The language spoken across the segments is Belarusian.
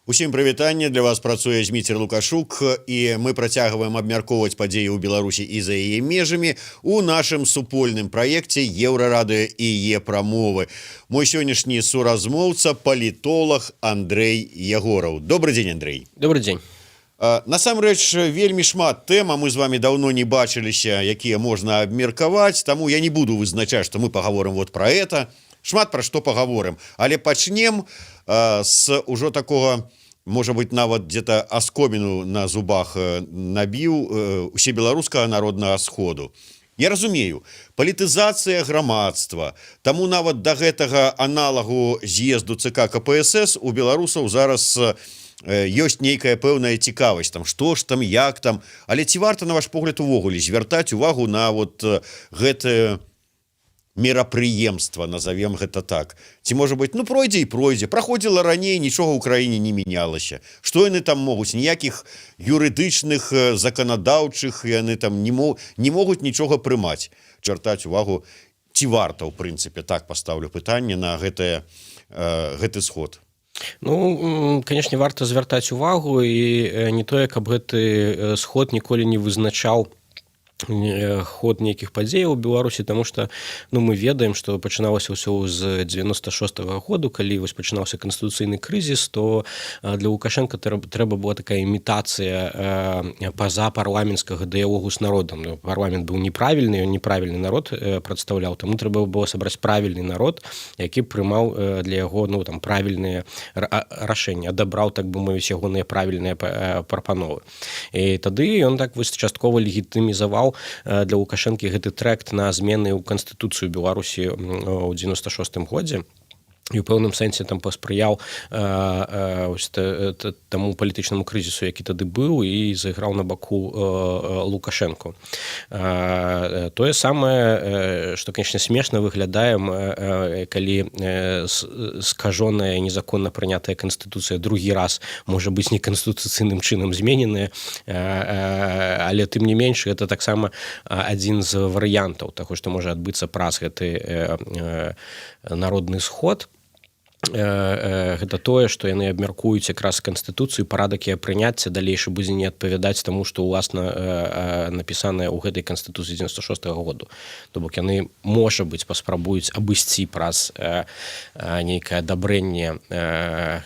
Усім прывітанне, для вас працуе Зміцер Лукашук, і мы працягваем абмяркоўваць падзеі ў Беларусі і за яе межамі у нашым супольным праекце Еўрарадыё і Е-прамовы. Мой сённяшні суразмоўца палітолог Андрэй Ягораў. Добрый дзень, Андрэй. Добрый дзень. Насамрэч, вельмі шмат тэм, а мы з вами даўно не бачыліся, якія можна абмеркаваць, таму я не буду вызначаць, што мы пагаворым вот пра это. Шмат пра што пагаворым, але пачнем з ужо такога, можа быть, нават где-то аскоміну на зубах набіў усебеларускага народнага сходу. Я разумею, палітызацыя грамадства, таму нават да гэтага аналагу з'езду ЦК КПСС у беларусаў зараз ёсць нейкая пэўная цікавасць, там, што ж там, як там, але ці варта, на ваш погляд, увогуле звяртаць увагу на вот гэтае мерапрыемства, назовем гэта так. Ці можа быть, ну пройдзе і пройдзе, праходзіла раней, нічога ў краіне не мянялася. Што яны там могуць? Ніякіх юрыдычных, заканадаўчых, яны там не могуць нічога прымаць. Звяртаць увагу, ці варта, ў прынцыпе, так паставлю пытанне на гэты сход. Ну, канешне, варта звяртаць увагу, і не тое, каб гэты сход ніколі не вызначаў ход нейкіх падзеяў у Беларусі, таму што мы ведаем, што пачыналася ўсё з 96-го году, калі вось пачынаўся канстытуцыйны крызіс, то для Лукашенка трэба была такая імітацыя пазапарламенцкага дыялогу з народам. Парламент быў неправільны, ён неправільны народ прадстаўляў, таму трэба было сабраць правільны народ, які прымаў для яго правільныя рашэнні, адабраў, так бы мовіць, ягоныя правільныя прапановы. І тады ён так вось часткова легітымізаваў для Лукашэнкі гэты трэкт на змены ў Канстытуцыю Беларусі ў 96-м годзе. І ў пэўным сэнсе там паспрыяў таму палітычнаму крызісу, які тады быў, і зайграў на баку Лукашэнку. Тое самае, што, канешне, смешна выглядае, калі скажоная і незаконна прынятая Канстытуцыя другі раз можа быць неканстытуцыйным чынам змененая, але тым не менш, гэта таксама адзін з варыянтаў таго, што можа адбыцца праз гэты народны сход. Гэта тое, што яны абмяркуюць якраз Канстытуцыю, парадак яе прыняцця далейшы будзе не адпавядаць таму, што ўласна напісанае ў гэтай Канстытуцыі 96-го году. То бок яны, можа быць, паспрабуюць абысці праз нейкае адабрэнне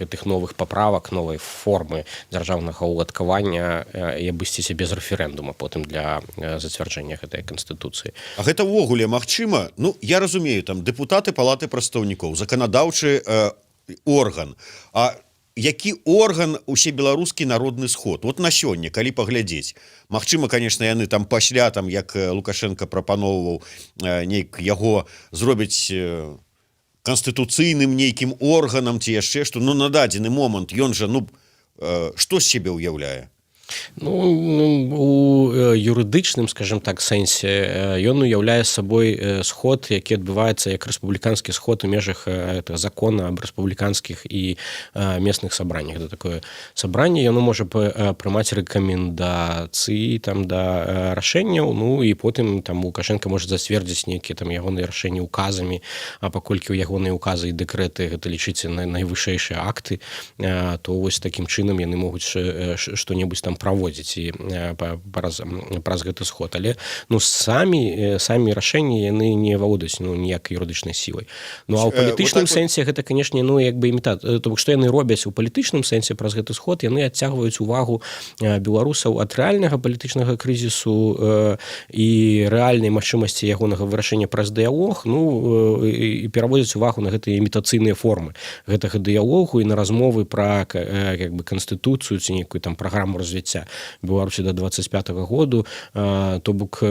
гэтых новых паправак, новай формы дзяржаўнага ўладкавання і абысціся без рэферэндума потым для зацвярджэння гэтай Канстытуцыі. А гэта ўвогуле магчыма? Ну, я разумею, там дэпутаты палаты прадстаўнікоў, заканадаўчы орган. А які орган усебеларускі народны сход? Вот на сёння, калі паглядзець. Магчыма, конечно, яны там пасля, як Лукашенко прапаноўваў, яго зробіць канстытуцыйным нейкім органам ці яшчэ што, на дадзены момант ён жа, што з сябе ўяўляе? У юрыдычным, скажем так, сэнсе ён уяўляе сабой сход, які адбываецца як рэспубліканскі сход у межах закона аб рэспубліканскіх і местных сабраннях. Это такое сабранне, яно можа прымаць рэкамендацыі да рашэнняў, і потым Лукашенко можа зацвердзіць нейкія ягоныя рашэнні указамі, а паколькі ў ягоныя указы і дэкрэты гэта лічыць найвышэйшыя акты, то вось такім чынам яны могуць што-небудзь там праводзіць і праз гэты сход. Але самі рашэнні яны не валодаюць ніякай юрыдычнай сілай. А ў палітычным сэнсе гэта, канешне, імітацыя. То бок, што яны робяць у палітычным сэнсе праз гэты сход, яны адцягваюць увагу беларусаў ад рэальнага палітычнага крызісу і рэальнай магчымасці ягонага вырашэння праз дыялог, і пераводзяць увагу на гэтыя імітацыйныя формы гэтага дыялогу і на размовы пра Канстытуцыю ці нейкую праграму развіцця жыцця Беларусі до 25-го году, то бок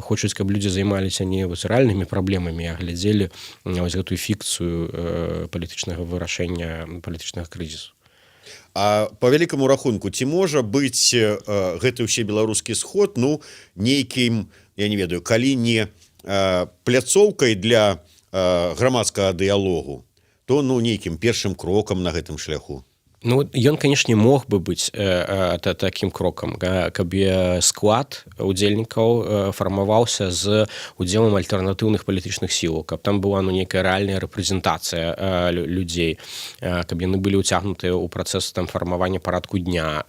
хочуць, каб людзі займаліся не рэальнымі праблемамі, а глядзелі вось гэтую фікцыю палітычнага вырашэння палітычнага крызісу. А по вялікаму рахунку ці можа быць гэты ўсе беларускі сход нейкім, я не ведаю, калі не пляцоўкай для грамадскага дыялогу, то нейкім першым крокам на гэтым шляху? Ну, ён, канешне, мог бы быць такім крокам, каб склад удзельнікаў фармаваўся з удзелам альтэрнатыўных палітычных сілаў, каб там была нейкая рэальная рэпрэзентацыя людзей, каб яны былі ўцягнутыя ў працэс фармавання парадку дня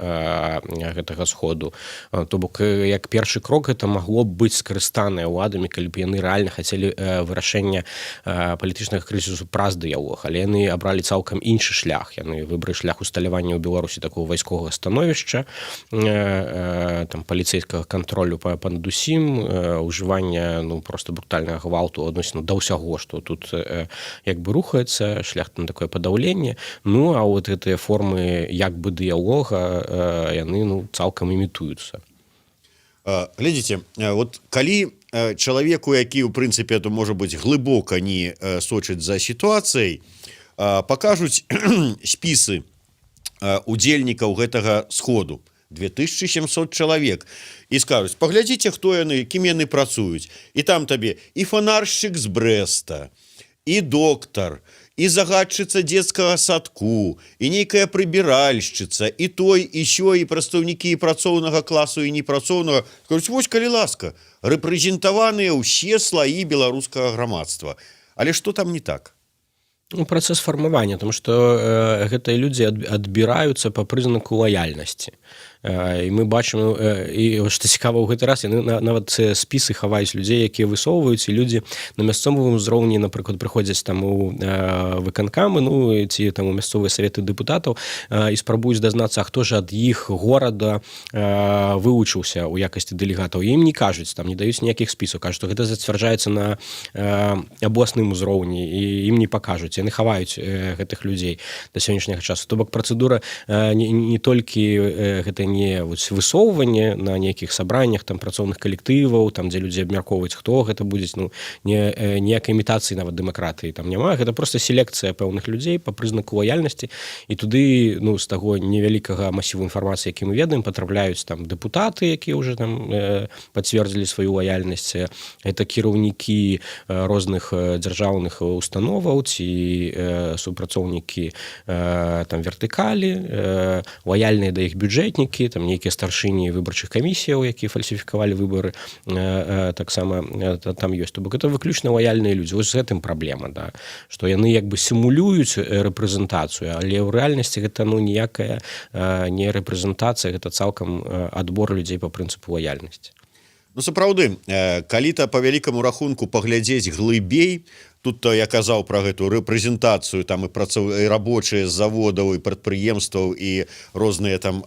гэтага сходу. То бок, як першы крок, гэта магло б быць скарыстанае ўладамі, калі б яны рэальна хацелі вырашэння палітычнага крызісу праз дыялог, але яны абралі цалкам іншы шлях, яны выбралі шлях усталявання ў Беларусі такого вайсковага становішча, паліцейскага кантролю над усім, ўжывання проста брутальнага гвалту адносна да ўсяго, што тут як бы рухаецца, шлях на такое падаўленне. Ну, а вот гэтыя формы як бы дыялога, яны цалкам імітуюцца. Глядзіце, вот калі чалавеку, які, у прынцыпе, то можа быць глыбока не сочыць за сітуацыяй, пакажуць спісы удзельнікаў гэтага сходу 2700 чалавек і скажуць, паглядзіце, хто яны, кім яны працуюць, і там табе і фанаршчык з Брэста, і доктар, і загадчыца дзецкага садку, і нейкая прыбіральшчыца, і той, і сёй, і прадстаўнікі і працоўнага класу, і непрацоўнага. Кажуць, вось, калі ласка, рэпрэзентаваныя ўсе слаі беларускага грамадства. Але што там не так? Працэс фармавання, тому што гэтыя людзі адбіраюцца па прызнаку лаяльнасці. І мы бачым, і што цікава ў гэты раз, яны нават спісы хаваюць людзей, якія высоўваюць, і людзі на мясцовым узроўні, напрыклад, прыходзяць там у выканкамы, ці там у мясцовыя саветы дэпутатаў і спрабуюць дазнацца, а хто ж ад іх горада вылучыўся ў якасці дэлегатаў. І ім не кажуць, там не даюць ніякіх спісаў, кажуць, што гэта зацвярджаецца на абласным узроўні, і ім не пакажуць. Яны хаваюць гэтых людзей да сённяшняга часу. То бок працэдура не толькі гэта не высоўванне на нейкіх сабраннях, там працоўных калектываў, там, дзе людзі абмяркоўваюць, хто гэта будзе, ніякай імітацыі нават дэмакратыі там няма. Гэта проста селекцыя пэўных людзей па прызнаку лаяльнасці, і туды, з таго невялікага масіву інфармацыі, які мы ведаем, патрапляюць там дэпутаты, якія ўжо там пацвердзілі сваю лаяльнасць. Гэта кіраўнікі розных дзяржаўных установаў ці супрацоўнікі там вертыкалі, лаяльныя да іх бюджэтнікі, там нейкія старшыні выбарчых камісіяў, якія фальсіфікавалі выбары, таксама там ёсць. То бок гэта выключна лаяльныя людзі. Вось з гэтым праблема, да, што яны як бы сімулююць рэпрэзентацыю, але ў рэальнасці гэта ніякая не рэпрэзентацыя, гэта цалкам адбор людзей па прынцыпу лаяльнасці. Сапраўды, калі-то па вялікаму рахунку паглядзець глыбей, тут я казаў пра гэту рэпрэзентацыю, там і рабочыя з заводаў, і прадпрыемстваў, і розныя там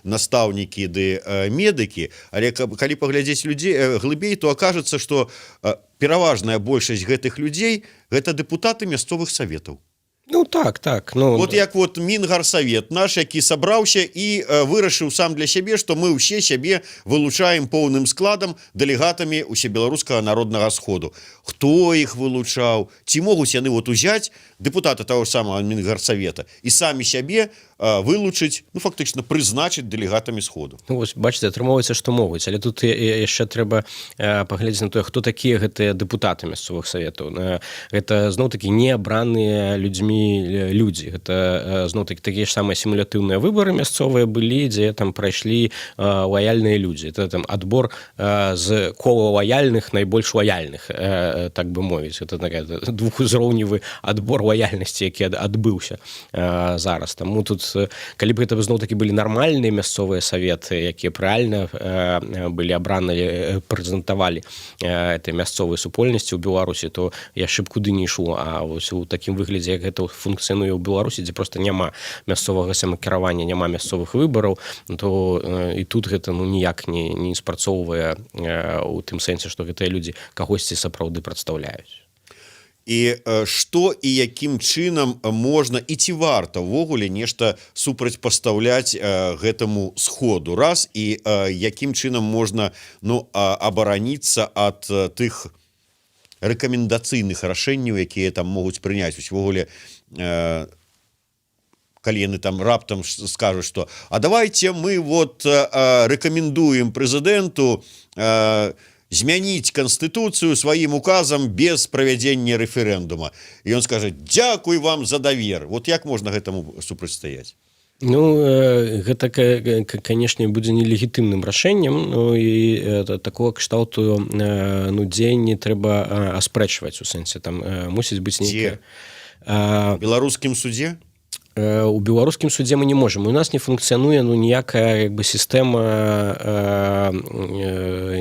настаўнікі ды медыкі, але калі паглядзець людзей глыбей, то акажацца, што пераважная большасць гэтых людзей гэта дэпутаты мясцовых саветаў. Так. Вот як Мінгарсавет наш, які сабраўся і вырашыў сам для сябе, што мы ўсе сябе вылучаем поўным складам дэлегатамі усебеларускага народнага сходу. Хто іх вылучаў? Ці могуць яны узяць дэпутата таго ж самага Мінгарсавета і самі сябе вылучыць, фактычна прызначыць дэлегатамі сходу? Вось, бачыце, атрымоўваецца, што могуць, але тут яшчэ трэба паглядзець на тое, хто такія гэтыя дэпутаты мясцовых саветаў. Гэта зноў-такі не абраныя людзьмі людзі. Гэта зноў-такі такія ж самыя сімулятыўныя выбары мясцовыя былі, дзе там прайшлі лаяльныя людзі. Это там адбор з кола лаяльных найбольш лаяльных, так бы мовіць. Это двухузроўневы адбор лаяльнасці, які адбыўся зараз. Таму тут, калі б гэта зноў-такі былі нармальныя мясцовыя саветы, якія рэальна былі абраны, прэзентавалі этой мясцовай супольнасці ў Беларусі, то яшчэ б куды не ішло. А вось у такім выглядзе, як гэта функцыянуе ў Беларусі, дзе проста няма мясцовага самакіравання, няма мясцовых выбараў, то і тут гэта ніяк не спрацоўвае у тым сэнсе, што гэтыя людзі кагосьці сапраўды прадстаўляюць. І што і якім чынам можна і ці варта ўвогуле нешта супрацьпастаўляць гэтаму сходу раз і якім чынам можна абараніцца ад тых рэкамендацыйных рашэнняў, якія там могуць прыняць увогуле, калі яны там раптам скажуць, што а давайте мы вот рэкамендуем прэзідэнту змяніць Канстытуцыю сваім указам без правядзення рэферэндума. І ён скажа: «Дзякуй вам за давер». Вот як можна гэтаму супрацьстаяць? Ну, гэта, канешне, будзе нелегітымным рашэннем, ну, і такого кшталту дзеянні трэба аспрэчваць, у сэнсе, там мусіць быць нейкая... В беларускім судзе? У беларускім судзе мы не можам. У нас не функцыянуе ніякая сістэма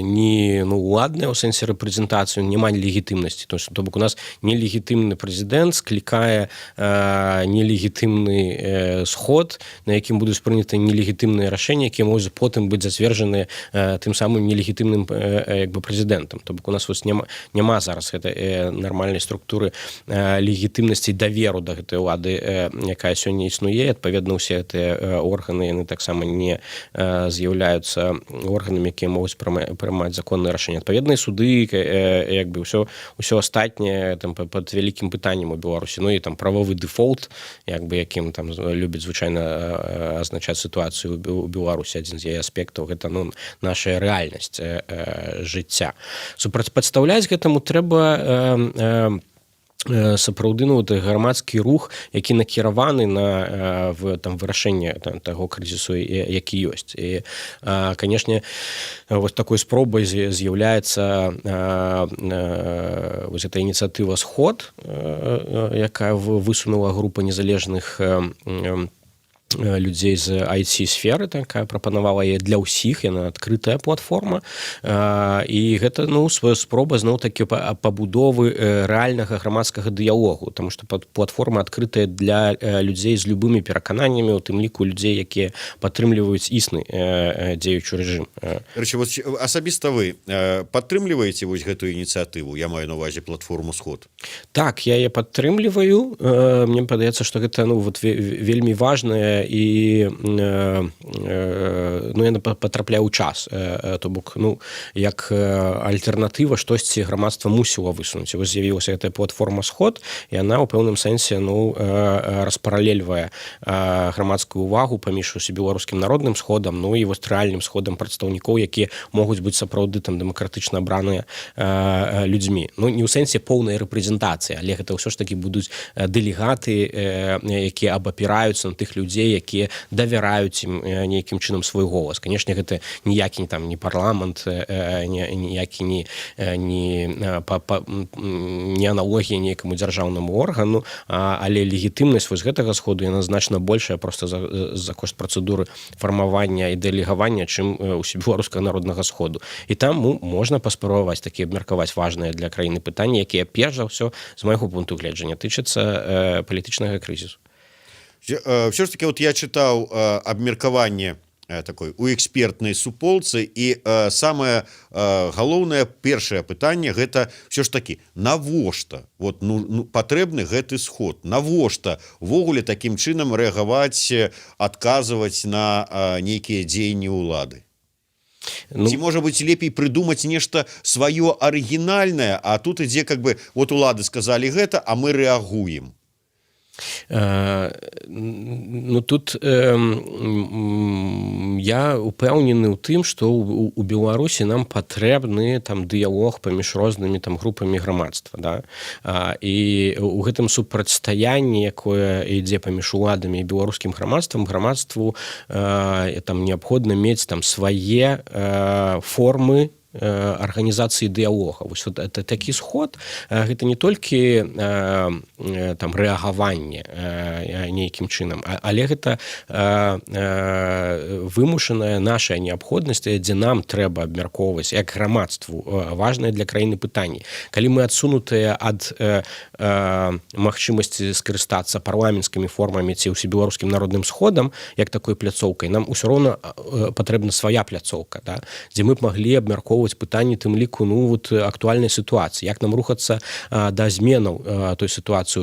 не уладная ў сэнсе рэпрэзентацыю, няма легітымнасці. То бок у нас нелегітымны прэзідэнт склікае нелегітымны сход, на якім будуць прыняты нелегітымныя рашэнні, якія могуць потым быць зацверджаны тым самым нелегітымным прэзідэнтам. То бок у нас няма зараз гэтай нармальнай структуры легітымнасці даверу да гэтай улады, якая сёння існуе. Адпаведна, усе гэтыя органы, яны таксама не з'яўляюцца органамі, якія могуць прымаць законныя рашэнні. Адпаведна, суды, ўсё астатняе пад вялікім пытаннем у Беларусі. Ну і там правовы дэфолт, якім там любяць звычайна азначаць сітуацыю у Беларусі, адзін з яе аспектаў, гэта наша рэальнасць жыцця. Супрацьпастаўляць гэтаму трэба сапраўды грамадскі рух, які накіраваны на вырашэнне таго крызісу, які ёсць. І, канешне, вось такой спробай з'яўляецца вось эта ініцыятыва «Сход», якая высунула група незалежных людзей з IT-сферы, такая прапанавала яе для ўсіх, яна адкрытая платформа, і гэта спроба зноў-такі пабудовы рэальнага грамадскага дыялогу, таму што платформа адкрытая для людзей з любымі перакананнямі, у тым ліку людзей, якія падтрымліваюць існы дзеючы рэжым. Асабіста вы падтрымліваеце вось гэтую ініцыятыву? Я маю на ўвазе платформу «Сход». Так, я яе падтрымліваю. Мне падаецца, што гэта вельмі важная і яна патрапляе ў час. То бок, як альтэрнатыва штосьці грамадства мусіла высунуць. Вось з'явілася гэтая платформа «Сход», і яна ў пэўным сэнсе распаралельвае грамадскую увагу паміж беларускім народным сходам, і вось рэальным сходам прадстаўнікоў, якія могуць быць сапраўды там дэмакратычна абраныя людзьмі. Не ў сэнсе поўнай рэпрэзентацыі, але гэта ўсё ж такі будуць дэлегаты, якія абапіраюцца на тых людзей, якія давяраюць ім нейкім чынам свой голас. Канешне, гэта ніякі не парламент, ніякі не аналогія нейкаму дзяржаўнаму органу, але легітымнасць вось гэтага сходу, яна значна большая проста за кошт працэдуры фармавання і дэлегавання, чым у беларускага народнага сходу. І там можна паспрабаваць такі абмеркаваць важныя для краіны пытанні, якія перш за ўсё, з майго пункту гледжання, тычацца палітычнага крызісу. Все ж таки, вот я читал обмеркование такой у экспертнай суполцы, і самае галоўнае першае пытанне гэта все ж таки навошта патрэбны гэты сход, навошта ввогуле такім чынам рэагаваць, адказваць на нейкія дзеянні ўлады? Ці можа быць лепей прыдумаць нешта сваё арыгінальнае, а тут ідзе вот улады сказалі гэта, а мы рэагуем. Тут я упэўнены ў тым, што у Беларусі нам патрэбны дыялог паміж рознымі групамі грамадства. І ў гэтым супрацьстаянні, якое ідзе паміж уладамі і беларускім грамадствам, грамадству неабходна мець свае формы арганізацыі дыялога. Вось такі сход, гэта не толькі рэагаванне нейкім чынам, але гэта вымушаная наша неабходнасць, дзе нам трэба абмяркоўваць як грамадству важныя для краіны пытанні. Калі мы адсунутыя ад магчымасці скарыстацца парламенцкімі формамі ці ўсебеларускім народным сходам, як такой пляцоўкай, нам усё роўна патрэбна свая пляцоўка, дзе мы б маглі абмяркоўваць абмяркоўваць пытанні тым ліку актуальнай сітуацыі, як нам рухацца да зменаў той сітуацыі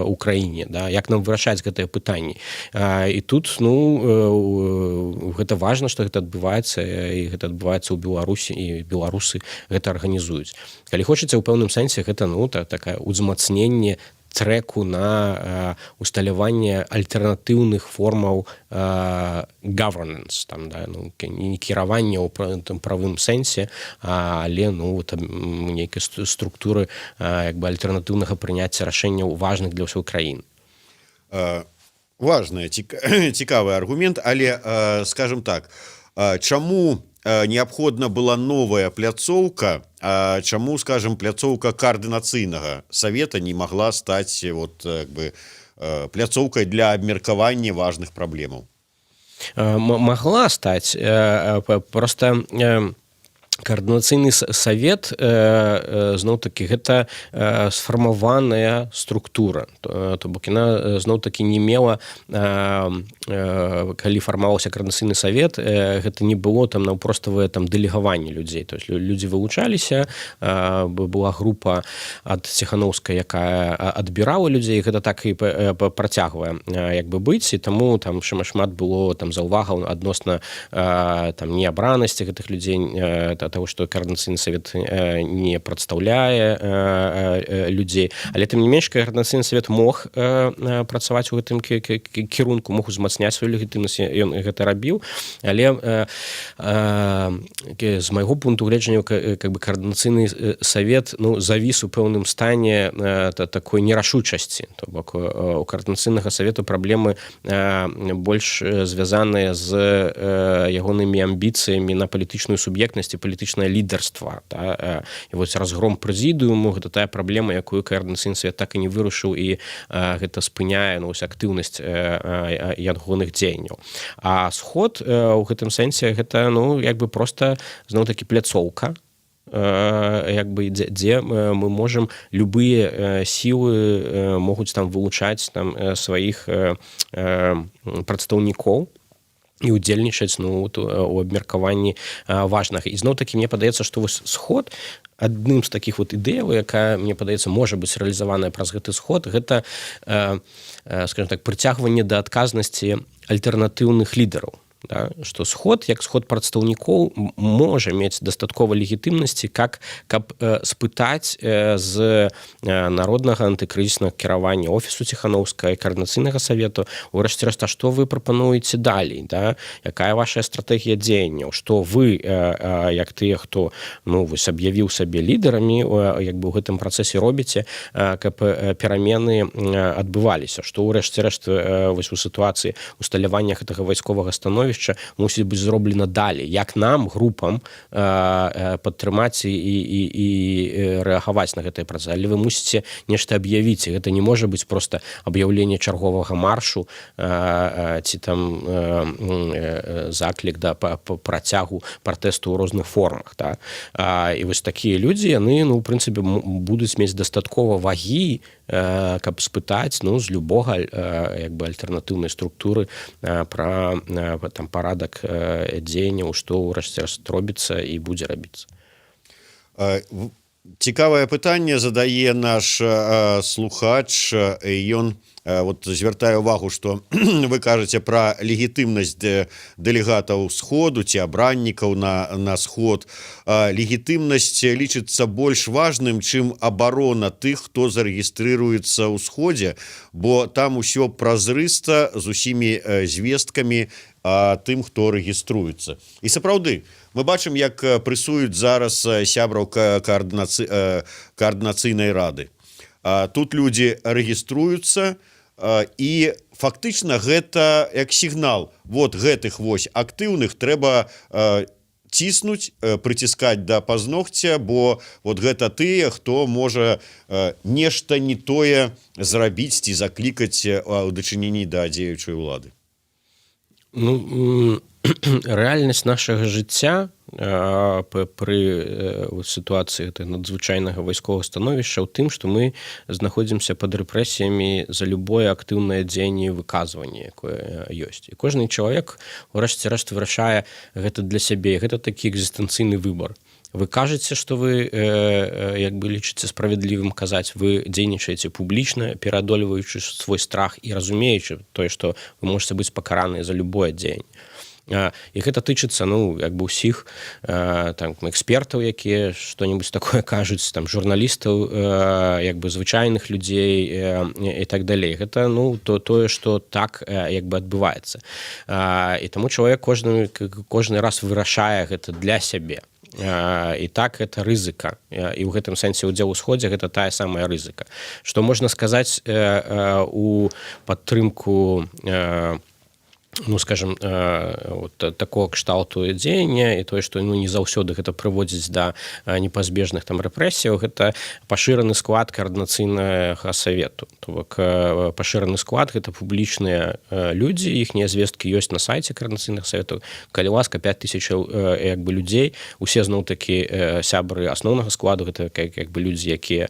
ў краіне, да? Як нам вырашаць гэтыя пытанні. І тут гэта важна, што гэта адбываецца, і гэта адбываецца ў Беларусі, і беларусы гэта арганізуюць. Калі хочаце, ў пэўным сэнсе гэта такае ўзмацненне трэку на усталяванне альтэрнатыўных формаў governance, там, да, не кіравання ў правым сэнсе, але нейкай структуры альтэрнатыўнага прыняцця рашэнняў важных для ўсёй краіны. Важны, цікавы аргумент, але, скажем так, чаму неабходна была новая пляцоўка, а чаму, скажем, пляцоўка коаардынацыйнага савета не могла стаць пляцоўкай для абмеркавання важных праблемаў? Могла стаць, просто коаардынацыйны савет зноў-такі гэта сфармаваная структура, то бок яна зноў-такі не мела, калі фармаваўся коаардынацыйны савет, гэта не было там наўпроставае дэлегаванне людзей, то есть людзі вылучаліся, была група ад Ціханаўскай, якая адбірала людзей, гэта так і працягвае быць, і таму там шмат было заўвагаў адносна неабранасці гэтых людзей, того, што коаардынацыйны савет не прадстаўляе людзей, але тым не менш коаардынацыйны савет мог працаваць у гэтым кірунку, мог узмацняць сваю легітымнасць, ён гэта рабіў, але з майго пункту гледжання коаардынацыйны савет завіс у пэўным стане такой нерашучасці, то бок у коаардынацыйнага савету праблемы больш звязаныя з ягонымі амбіцыямі на палітычную суб'ектнасць, палітычнае лідарства. Да? І вось разгром прэзідыуму гэта тая праблема, якую коаардынацыйны савет так і не вырашыў, і гэта спыняе актыўнасць ягоных дзеянняў. А сход у гэтым сэнсе гэта проста зноў-такі пляцоўка, дзе мы можам любыя сілы могуць там вылучаць сваіх прадстаўнікоў і ўдзельнічаць у абмеркаванні важнага. І зноў-такі мне падаецца, што вось сход адным з такіх ідэяў, якая, мне падаецца, можа быць рэалізаваная праз гэты сход, гэта, скажем так, прыцягванне да адказнасці альтэрнатыўных лідараў. Да, што сход, як сход прадстаўнікоў, можа мець дастаткова легітымнасці, каб спытаць з народнага антыкрызіснага кіравання офісу Ціханаўскай, коаардынацыйнага савету, урэшце рэшт, што вы прапануеце далей, да? Якая ваша стратэгія дзеянняў, што вы, як тыя, хто аб'явіў сабе лідарамі, у гэтым працэсе робіце, каб перамены адбываліся, што ўрэшце рэшт у сітуацыі усталявання гэтага вайсковага становішча мусіць быць зроблена далей, як нам, групам, падтрымаць і рэагаваць на гэтыя працэсы. Але вы мусіце нешта аб'явіць, і гэта не можа быць проста аб'яўленне чарговага маршу ці там заклік да працягу пратэсту ў розных формах. Да? І вось такія людзі, яны, у прынцыпе, будуць мець дастаткова вагі, каб спытаць з любога альтэрнатыўнай структуры пра парадак дзеянняў, што ўрэшце робіцца і будзе рабіцца. Цікавае пытанне задае наш слухач. Ён звяртае ўвагу, што вы кажаце пра легітымнасць дэлегатаў сходу ці абраннікаў на сход. Легітымнасць лічыцца больш важным, чым абарона тых, хто зарэгістрыруецца ў сходзе, бо там усё празрыста з усімі звесткамі тым, хто рэгіструецца. І сапраўды, мы бачым, як прэсуюць зараз сябраў коаардынацыйнай рады. Тут людзі рэгіструюцца, і фактычна гэта як сігнал. Вот гэтых вось актыўных трэба ціснуць, прыціскаць да пазногця, бо вот гэта тыя, хто можа нешта не тое зрабіць ці заклікаць у дачыненні да дзеючай улады. Рэальнасць нашага жыцця пры сітуацыі надзвычайнага вайсковага становішча ў тым, што мы знаходзімся пад рэпрэсіямі за любое актыўнае дзеянне і выказванне, якое ёсць. І кожны чалавек, урэшце рэшт, вырашае гэта для сябе. Гэта такі экзістэнцыйны выбар. вы кажаце, што вы як бы лічыце справядлівым казаць, вы дзейнічаеце публічна, пераадольваючы свой страх і разумеючы тое, што вы можете быць пакараныя за любое дзеянне. І гэта тычыцца, ну, як бы ўсіх там экспертаў, якія што-небудзь такое кажуць, там журналістаў, як бы звычайных людзей і так далей. Гэта, ну, тое, што так як бы адбываецца. І таму чалавек кожны раз вырашае гэта для сябе. І так гэта рызыка, і ў гэтым сэнсе ўдзел у сходзе гэта тая самая рызыка. Што можна сказаць у падтрымку, ну, скажем, вот такого кшталту дзеяння і тое, што, ну, не заўсёды гэта прыводзіць да непазбежных там рэпрэсіяў, гэта пашыраны склад каардынацыйнага савету. То бок пашыраны склад гэта публічныя людзі, іхнія звесткі ёсць на сайце каардынацыйных саветаў. Калі ласка, 5000 як бы людзей, усе зноў-такі сябры асноўнага складу, гэта як бы людзі, якія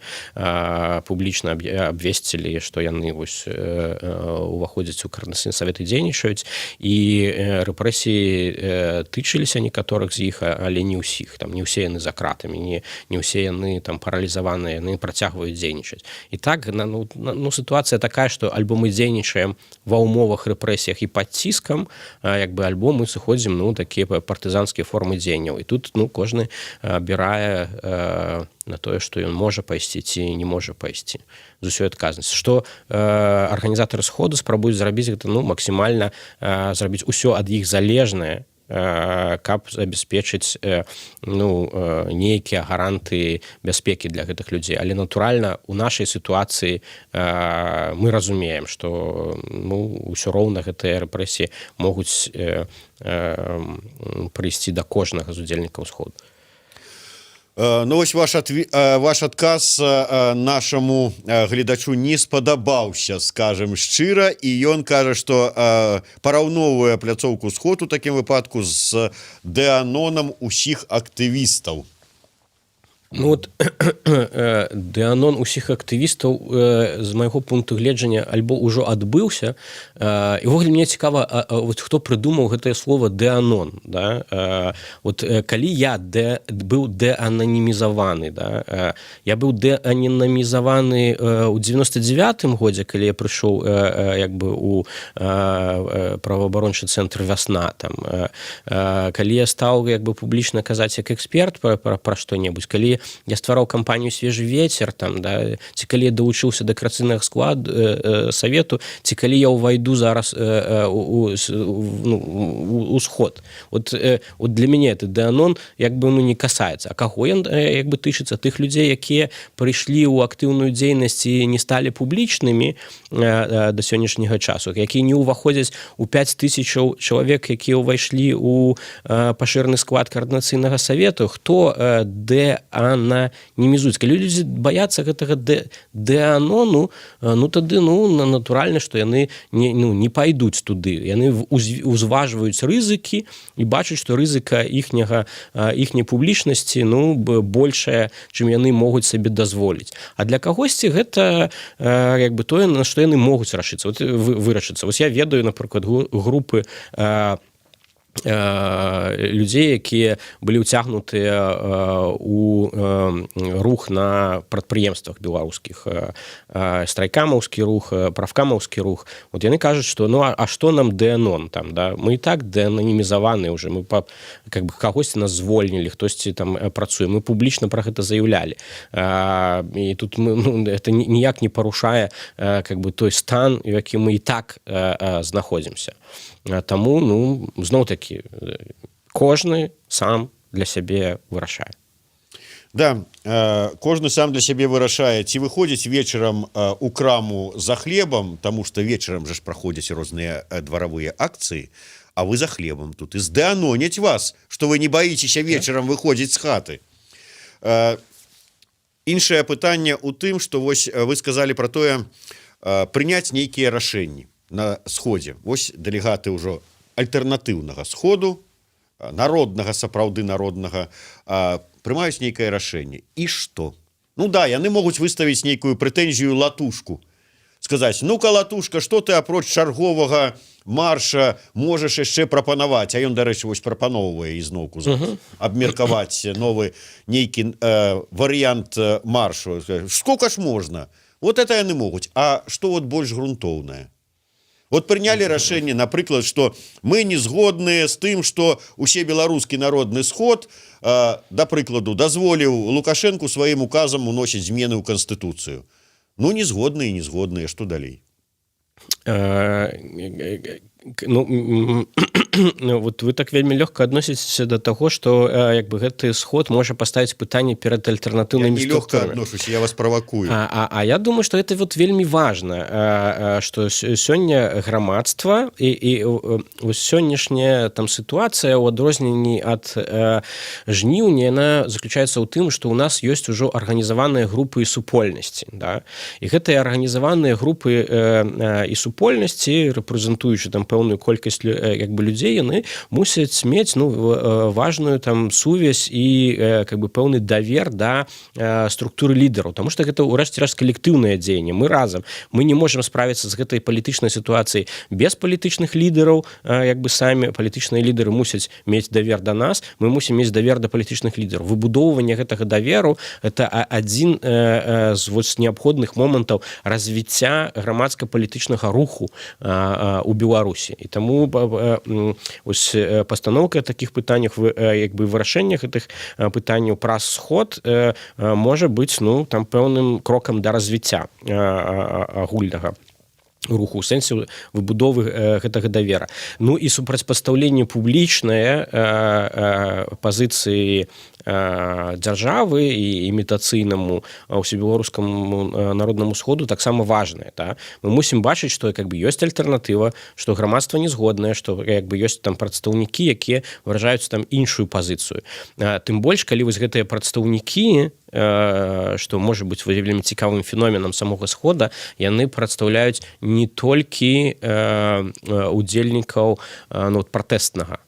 публічна абвесцілі, што яны вось уваходзяць у каардынацыйны савет і дзейнічаюць. І рэпрэсіі тычыліся некаторых з іх, але не ўсіх. Там не ўсе яны за кратамі, не ўсе яны там паралізаваныя, яны працягваюць дзейнічаць. І так, ну, сітуацыя такая, што альбо мы дзейнічаем ва ўмовах рэпрэсіях і пад ціскам, як бы, альбо мы сыходзім, ну, такія партызанскія формы дзеянняў. І тут, ну, кожны абірае на тое, што ён можа пайсці ці не можа пайсці з усёй адказнасці. Што арганізатары сходу спрабуюць зрабіць гэта, ну, максімальна зрабіць усё ад іх залежнае, каб забяспечыць, ну, нейкія гаранты бяспекі для гэтых людзей. Але, натуральна, у нашай сітуацыі мы разумеем, што, ну, ўсё роўна гэтыя рэпрэсіі могуць прыйсці да кожнага з удзельнікаў сходу. Ну, вось ваш адказ нашаму гледачу не спадабаўся, скажем шчыра, і ён кажа, што параўноўвае пляцоўку сход у такім выпадку з дэанонам усіх актывістаў. Ну, вот дэанон усіх актывістаў з майго пункту гледжання альбо ўжо адбыўся, і ўвогуле мне цікава, вот хто прыдумаў гэтае слово дэанон, да? Вот калі я быў дэананімізаваны, да? Я быў дэананімізаваны ў 99-м годзе, калі я прыйшоў як бы у праваабарончы цэнтр «Вясна», там, калі я стаў як бы публічна казаць як эксперт пра што-небудзь, калі я ствараў кампанію «Свежы ветер», там, да, ці калі я далучыўся да каардынацыйнага складу савету, ці калі я ўвайду зараз у сход. Вот для мяне этот дэанон як бы, ну, не касаецца. А каго ён як бы тычыцца? Тых людзей, якія прыйшлі ў актыўную дзейнасць і не сталі публічнымі да сённяшняга часу, якія не ўваходзяць у 5000 чалавек, якія ўвайшлі ў пашыраны склад каардынацыйнага савету. Хто дэананімізуюць? Калі людзі баяцца гэтага дэанону, ну, тады, ну, натуральна, што яны не пайдуць туды. Яны узважваюць рызыкі і бачаць, што рызыка іхняй публічнасці, ну, большая, чым яны могуць сабе дазволіць. А для кагосьці гэта як бы тое, на што яны могуць вырашыцца. Вось я ведаю, напрыклад, групы людзей, якія былі ўцягнутыя у рух на прадпрыемствах беларускіх, страйкамаўскі рух, прафкамаўскі рух. Вот яны кажуць, што ну а што нам дэанон там, да? Мы і так дэананімізаваны ўжо, мы как бы кагосьці нас звольнілі, хтосьці там працуе, мы публічна пра гэта заяўлялі. І тут мы, ну, это ніяк не парушае как бы той стан, у якім мы і так знаходзімся. Таму, ну, зноў-такі, кожны сам для сябе вырашае. Да, кожны сам для сябе вырашае, ці выходзіць вечарам у краму за хлебам, таму што вечарам жа ж праходзяць розныя дваравыя акцыі, а вы за хлебам тут. І здэаноняць вас, што вы не баіцеся вечарам выходзіць з хаты. Іншае пытанне ў тым, што вось вы сказалі пра тое, прыняць нейкія рашэнні на сходзе. Вось дэлегаты ўжо альтэрнатыўнага сходу, народнага, сапраўды народнага, прымаюць нейкае рашэнне. І што? Ну да, яны могуць выставіць нейкую прэтэнзію Латушку. Сказаць, ну-ка, Латушка, што ты апроч чарговага марша можаш яшчэ прапанаваць, а ён, дарэчы, вось прапаноўвае ізноўку абмеркаваць новы нейкі варыянт маршу. Сколько ж можна? Вот это яны могуць. А што вот больш грунтоўнае? Вот прынялі рашэнне, напрыклад, што мы не згодныя з тым, што усе беларускі народны сход, да прыкладу, дазволіў Лукашэнку сваім указам уносіць змены ў Канстытуцыю. Ну, не згодныя, што далей? Вот вы так вельмі лёгка адносіцеся да таго, што як бы гэты сход можа паставіць пытанне перад альтэрнатыўнымі структурамі. Я не лёгка адношусь, я вас правакую. А я думаю, што гэта вот вельмі важна, што сёння грамадства і сённяшняя там сітуацыя ў адрозненні ад жніўня, яна заключаецца ў тым, што ў нас ёсць ужо арганізаваныя групы і супольнасці. Да? І гэтыя арганізаваныя групы і супольнасці, рэпрэзентуючы там пэўную колькасць як бы людзей, яны мусяць мець важную там сувязь і как бы пэўны давер да структуры лідараў, тому што гэта ўрэшце рэшт калектыўнае дзеянне. Мы разам, мы не можам справіцца з гэтай палітычнай сітуацыяй без палітычных лідараў, як бы самі палітычныя лідары мусяць мець давер да нас, мы мусім мець давер да палітычных лідараў. Выбудоўванне гэтага даверу это адзін з вось неабходных момантаў развіцця грамадска-палітычнага руху у Беларусі. І таму ось пастаноўка такіх пытаннях, як бы вырашэннях гэтых пытанняў праз сход можа быць там пэўным крокам да развіцця агульнага руху ў сэнсе выбудовы гэтага давера. Ну і супрацьпастаўленне публічнае пазіцыі дзяржавы і імітацыйнаму ўсебеларускаму народнаму сходу таксама важнае. Да? Мы мусім бачыць, што як бы ёсць альтэрнатыва, што грамадства не згоднае, што як бы ёсць там прадстаўнікі, якія выражаюць там іншую пазіцыю. Тым больш, калі вось гэтыя прадстаўнікі, што можа быць вельмі цікавым феноменам самога схода, яны прадстаўляюць не толькі удзельнікаў пратэстнага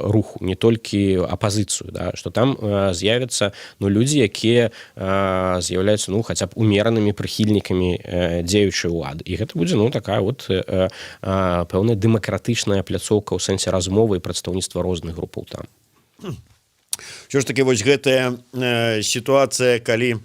руху, не толькі апазіцыю, да, што там з'явяцца людзі, якія з'яўляюцца хаця б умеранымі прыхільнікамі дзеючай улады. І гэта будзе такая вот пэўная дэмакратычная пляцоўка ў сэнсе размовы і прадстаўніцтва розных групаў там. Що ж таки вось гэтая сітуацыя, калі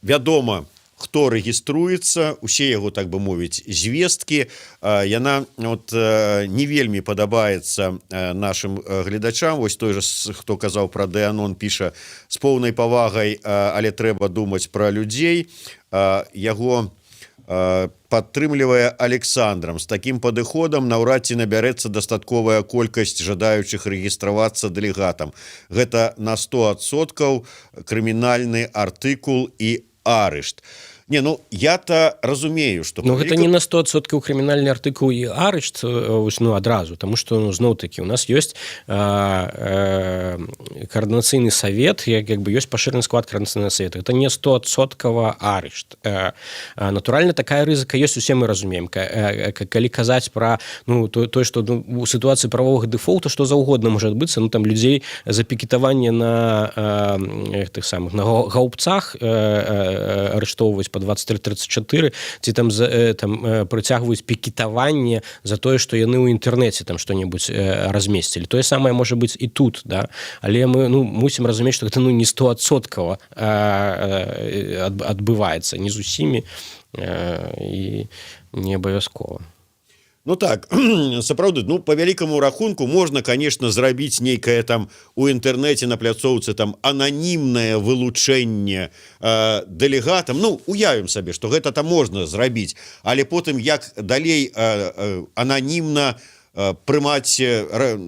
вядома, хто рэгіструецца, усе яго, так бы мовіць, звесткі, яна не вельмі падабаецца нашым гледачам. Вось той жа, хто казаў пра Дэанон, піша з поўнай павагай, але трэба думаць пра людзей. Яго падтрымлівае Александрам. З такім падыходам наўрад ці набярэцца дастатковая колькасць жадаючых рэгістравацца дэлегатам. Гэта на 100% крымінальны артыкул і арышт. Не, я-то разумею, што... гэта не на 100% крымінальны артыкул і арышт адразу, таму што, зноў-такі, у нас ёсць координацыйны совет, як бы ёсць пашыраны склад координацыйнага совета. Это не 100% арышт. Натуральна, такая рызыка ёсць, усе мы разумеем. Калі казаць пра тое, што у сітуацыі правовага дэфолта што заўгодна можа адбыцца, там людзей за пікетаванне на гаўбцах арыштоўваць па 23-34, ці там прыцягваюць пікетаванне за тое, што яны ў інтэрнэце там што-небудзь размесцілі. Тое самае можа быць і тут, да? Але мы мусім разумець, што гэта не 100% адбываецца, не з усімі і не абавязкова. Так, сапраўды, па вялікаму рахунку можна, конечно, зрабіць нейкае там у інтэрнэце на пляцоўцы там ананімнае вылучэнне дэлегатам. Уявім сабе, што гэта там можна зрабіць, але потым як далей ананімна прымаць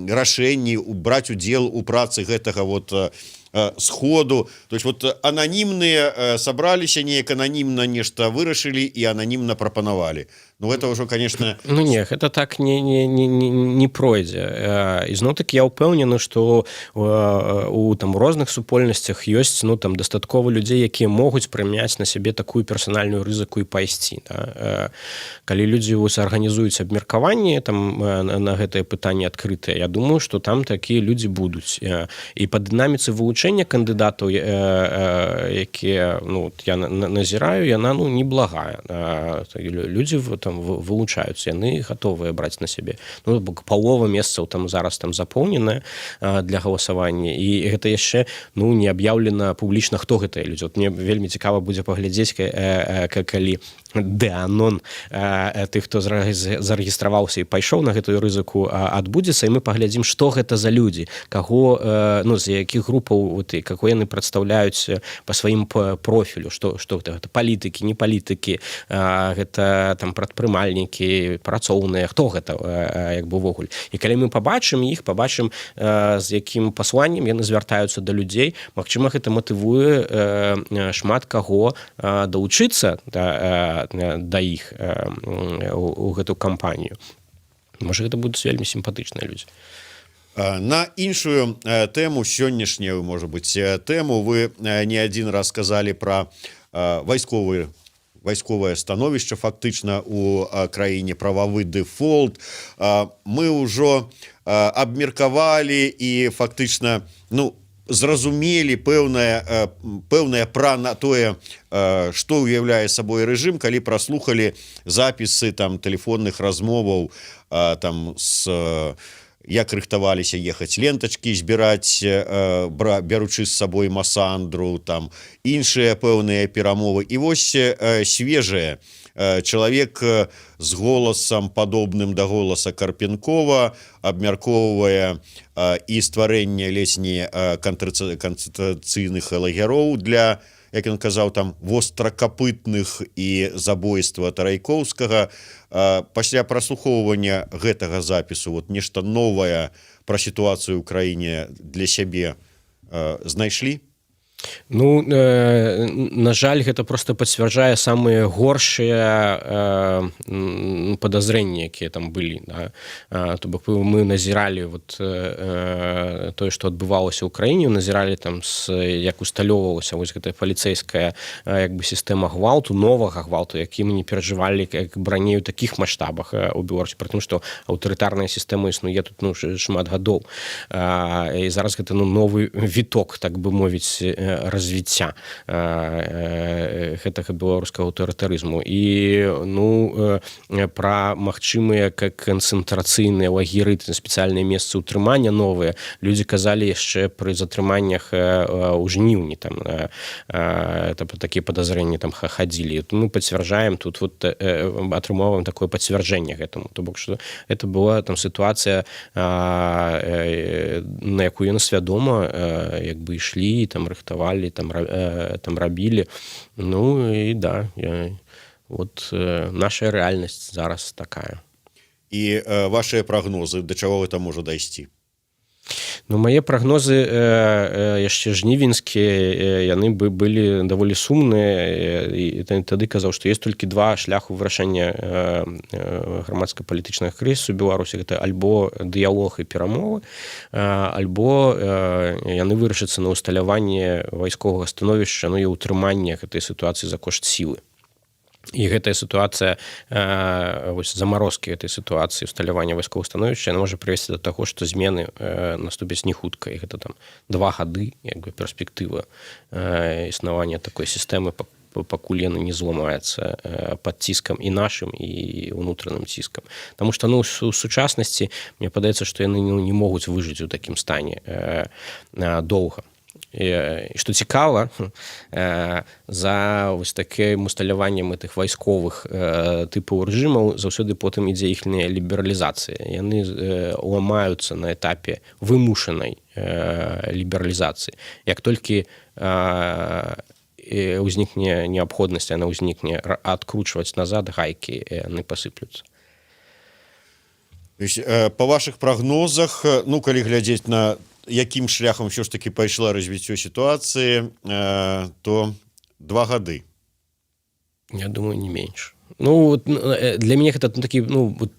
рашэнні, браць удзел у працы гэтага сходу. То есть ананімныя сабраліся, неяк ананімна нешта вырашылі і ананімна прапанавалі. Гэта ўжо, конечно... Не, гэта так не пройдзе. І зноў-такі я ўпэўнены, што у розных супольнасцях ёсць дастаткова людзей, якія могуць прымяць на сябе такую персанальную рызыку і пайсці. Калі людзі арганізуюць абмеркаванне на гэтае пытанне адкрытае, я думаю, што там такія людзі будуць. І па дынаміцы вылучэння кандыдатаў, якія я назіраю, яна неблагая. Людзі там вылучаюцца, яны гатовыя браць на сябе. Ну, палова месцаў там зараз там запоўнена для галасавання, і гэта яшчэ не аб'яўлена публічна, хто гэтыя людзі. Мне вельмі цікава будзе паглядзець, калі дэанон тых, хто зарэгістраваўся і пайшоў на гэтую рызыку, адбудзецца, і мы паглядзім, што гэта за людзі, каго, з якіх групаў, како яны прадстаўляюць па сваім профілю, што гэта палітыкі, не палітыкі, гэта там прадпрымальнікі, працоўныя, хто гэта як бы ўвогуле. І калі мы пабачым іх, пабачым, з якім пасланнем яны звяртаюцца да людзей, магчыма, гэта матывуе шмат каго далучыцца да іх у гэту кампанію. Можа, гэта будуць вельмі сімпатычныя людзі. На іншую тэму, сённяшнюю, можа быць, тэму, вы не адзін раз сказалі пра вайсковае становішча фактычна у краіне, прававы дэфолт. Мы ўжо абмеркавалі і фактычна, зразумелі пэўнае пра на тое, што ўяўляе сабой рэжым, калі праслухалі запісы там тэлефонных размоваў там як рыхтаваліся ехаць лентачкі збіраць, бяручы з сабой масандру, там іншыя пэўныя перамовы. І вось свежае, чалавек з голасам падобным да голаса Карпенкова абмяркоўвае і стварэнне ледзь не канцэнтрацыйных лагероў для, як ён казаў, там востракапытных і забойства Тарайкоўскага. Пасля праслухоўвання гэтага запісу нешта новае пра сітуацыю ў краіне для сябе знайшлі? На жаль, гэта просто пацвярджае самыя горшыя падазрэнні, якія там былі. То бок мы назіралі тое, што адбывалася ў краіне, назіралі там, як усталёўвалася гэтая паліцэйская сістэма гвалту, новага гвалту, які мы не перажывалі як раней у такіх маштабах у Беларусі, пры тым, што аўтарытарная сістэма існуе тут шмат гадоў. І зараз гэта новы віток, так бы мовіць, развіцця гэтага беларускага аўтарытарызму. І пра магчымыя канцэнтрацыйныя лагеры, спецыяльныя месцы ўтрымання новыя, людзі казалі яшчэ пры затрыманнях у жніўні, там такія падазрэнні там хадзілі. Мы пацвярджаем, тут атрымоўваем такое пацвярджэнне гэтаму. То бок, што гэта была там сітуацыя, на якую яны свядома як бы ішлі, там рыхтавалі, там рабілі. І да, наша рэальнасць зараз такая. І вашыя прагнозы, да чаго гэта можа дайсці? Мае прагнозы яшчэ жнівеньскія, яны былі даволі сумныя, і тады казаў, што ёсць толькі два шляху вырашэння грамадска-палітычнага крызісу ў Беларусі. Гэта альбо дыялог і перамовы, альбо яны вырашацца на ўсталяванне вайсковага становішча, і ўтрыманне гэтай сітуацыі за кошт сілы. І гэтая сітуацыя, замарозкі гэтай сітуацыі усталявання вайсковых становішча, яна можа прывесці да таго, што змены наступяць не хутка. І гэта там 2 гады перспектыва існавання такой сістэмы, пакуль яна не зламаецца пад ціскам і нашым, і ўнутраным ціскам. Таму што у сучаснасці, мне падаецца, што яны не могуць выжыць у такім стане доўга. І што цікава, за такім усталяваннем гэтых вайсковых тыпаў рэжымаў заўсёды потым ідзе іхняя лібералізацыя. Яны ламаюцца на этапе вымушанай лібералізацыі. Як толькі ўзнікне неабходнасць, яна ўзнікне адкручваць назад гайкі, яны пасыплюцца. Па вашых прагнозах, калі глядзець на якім шляхам ўсё ж такі пайшла развіццё сітуацыі, то 2 гады. Я думаю, не менш. Для мяне гэта такі,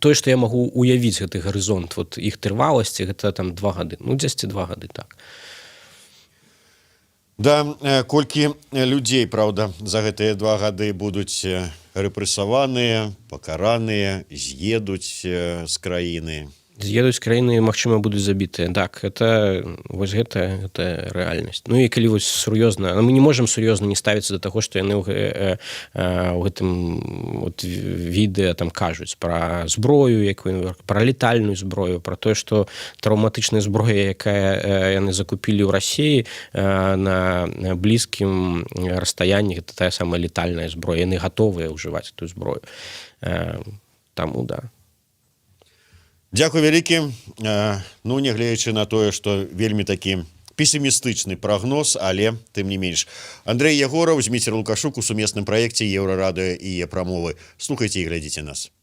тое, што я магу уявіць гэты гарызонт, іх трываласці, гэта там 2 гады. 10-2 гады, так. Да, колькі людзей, праўда, за гэтыя 2 гады будуць рэпрэсаваныя, пакараныя, з'едуць з краіны. З'едуць краіны, магчыма, будуць забітыя. Так, это рэальнасць. Ну і калі вось сур'ёзна, мы не можам сур'ёзна не ставіцца да таго, што яны ў гэтым відэа там кажуць пра зброю, якую пра летальную зброю, пра тое, што траўматычная зброя, якая яны закупілі ў Расіі на блізкім расстаянні, гэта тая самая летальная зброя, яны гатовыя ўжываць эту зброю. Таму да. Дзякуй вялікі. Ну, нягледзячы на тое, што вельмі такі песімістычны прагноз, але тым не менш. Андрэй Ягораў, Зміцер Лукашук у сумесным праекце Еўрарадыё і Е-прамовы. Слухайце і глядзіце нас.